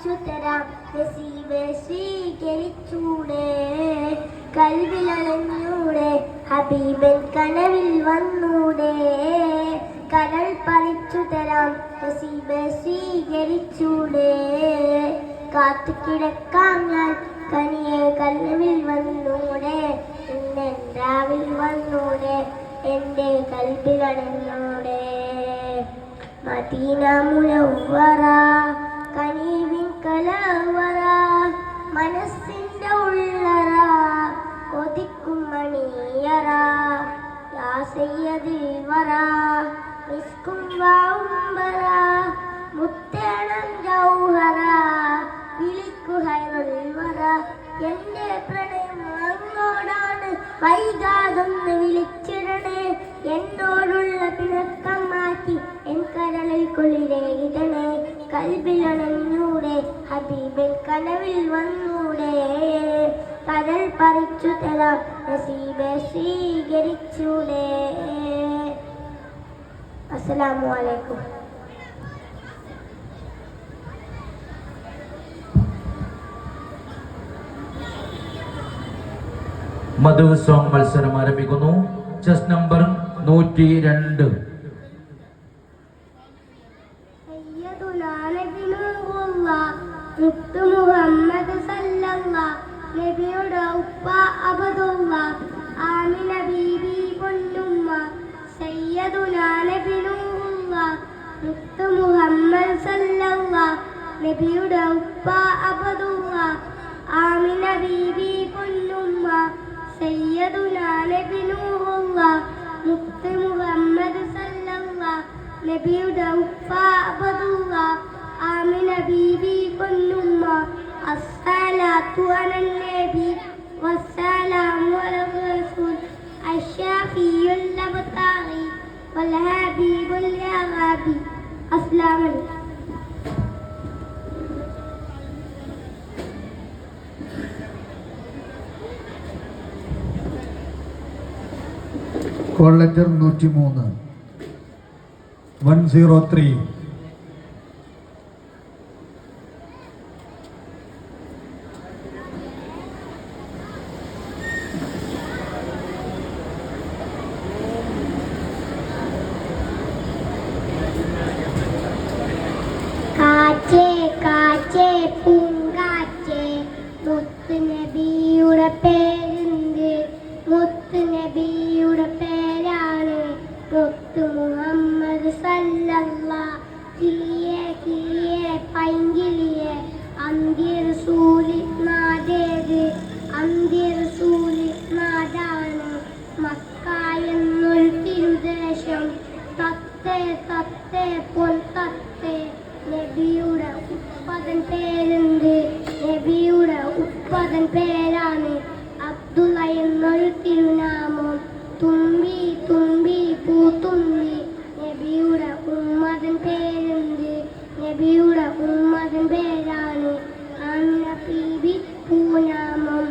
പറിച്ചു തരാം നസീബ് സ്വീകരിച്ചൂടെ കൽവിലണഞ്ഞൂടെ ഹബീബൻ കനവിൽ വന്നൂടെ കരൾ പറിച്ചു തരാം നസീബ് സ്വീകരിച്ചൂടെ കാത്തു കിടക്കാം ഞാൻ കനിയെ കൽവിൽ വന്നൂടെ എന്നെ രാവിൽ വന്നൂടെ എൻ്റെ കൽവിലണഞ്ഞൂടെ മദീന മുനവ്വറ കനീവിൻ കലവറ മനസ്സിൻ്റെ ഉള്ളറ കൊതിക്കും മണിയറ യാ സയ്യദിൽ വറ മിസ്കും വഅംബറ മുത്തേണം ജൗഹറ വിളിക്കു ഹൈറുൽ വറ എൻ്റെ പ്രണയം അങ്ങോടാണ് വൈകാതൊന്ന് വിളിച്ചിടണേ എന്നോടുള്ള പിണക്കം മാറ്റി എൻ കരളിൽ കുളിരേകിടണേ കൽബിലണഞ്ഞൂടെ ഹബീബൻ കനവിൽ വന്നൂടെ കരൾ പറിച്ചു തരാം നസീബെ സ്വീകരിച്ചൂടെ. അസ്സലാമു അലൈക്കും. മധു സോങ് മത്സരം ആരംഭിക്കുന്നു. Chess number 102. മുഹമ്മദ് സല്ലല്ലാഹ് നബിയുടെ ഉപ്പ അബ്ദുല്ലാഹ് ആമിന ബീബി പൊന്നുമ്മ സയ്യിദുനാ നബി നൂറുല്ലാഹ് മുത്തു മുഹമ്മദ് സല്ലല്ലാഹ് നബിയുടെ ഉപ്പ അബ്ദുല്ലാഹ് ആമിന ബീബി പൊന്നുമ്മ സയ്യിദുനാ നബി നൂറുല്ലാഹ് മുത്തു മുഹമ്മദ് സല്ലല്ലാഹ് നബിയുടെ ഉപ്പ അബ്ദുല്ലാഹ് ആമിന ബീബി പൊന്നുമ്മ അസ്സലാത്തു അലൻ നബി വസ്സലാമു അലാ റസൂൽ അശ്ശാഫിയുൽ അബ്താഗി വൽ ഹബീബുൽ യാഗാബി. അസ്സലാമു അലൈക്കും. Call letter 103 103. കാറ്റേ കാറ്റേ പൂങ്കാറ്റേ മുത്ത് നബിയുടെ പേരെന്ത് മുത്ത് നബിയുടെ പേരാണ് മുത്ത് മുഹമ്മദ് സല്ലല്ലാഹ്. കിളിയെ കിളിയെ പൈങ്കിളിയെ അന്ത്യ റസൂലി നാടേത് അന്ത്യ റസൂലി നാടാണ് മക്ക എന്നൊരു തിരുദേശം തത്തേ തത്തേ പൊൻ തത്തേ നബിയുടെ ഉപ്പതൻ പേരെന്ത് നബിയുടെ ഉപ്പതൻ പേരാണ് അബ്ദുള്ള എന്നൊരു തിരുനാമം തുമ്പി തുമ്പി പൂത്തുമ്പി നബിയുടെ ഉമ്മതൻ പേരെന്ത് നബിയുടെ ഉമ്മതൻ പേരാണ് ആമിന ബീബി പൂനാമം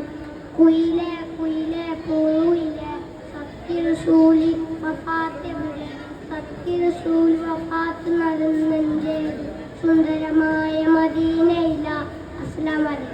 കുയിലെ കുയിലെ പൂയിലെ സത്യറസൂലി വഫാത്ത് എവിടെ സത്യറസൂൽ വഫാത്ത് നടന്നെൻ്റെ സുന്ദരമായ മദീനയില. അസ്സലാമു അലൈക്കും.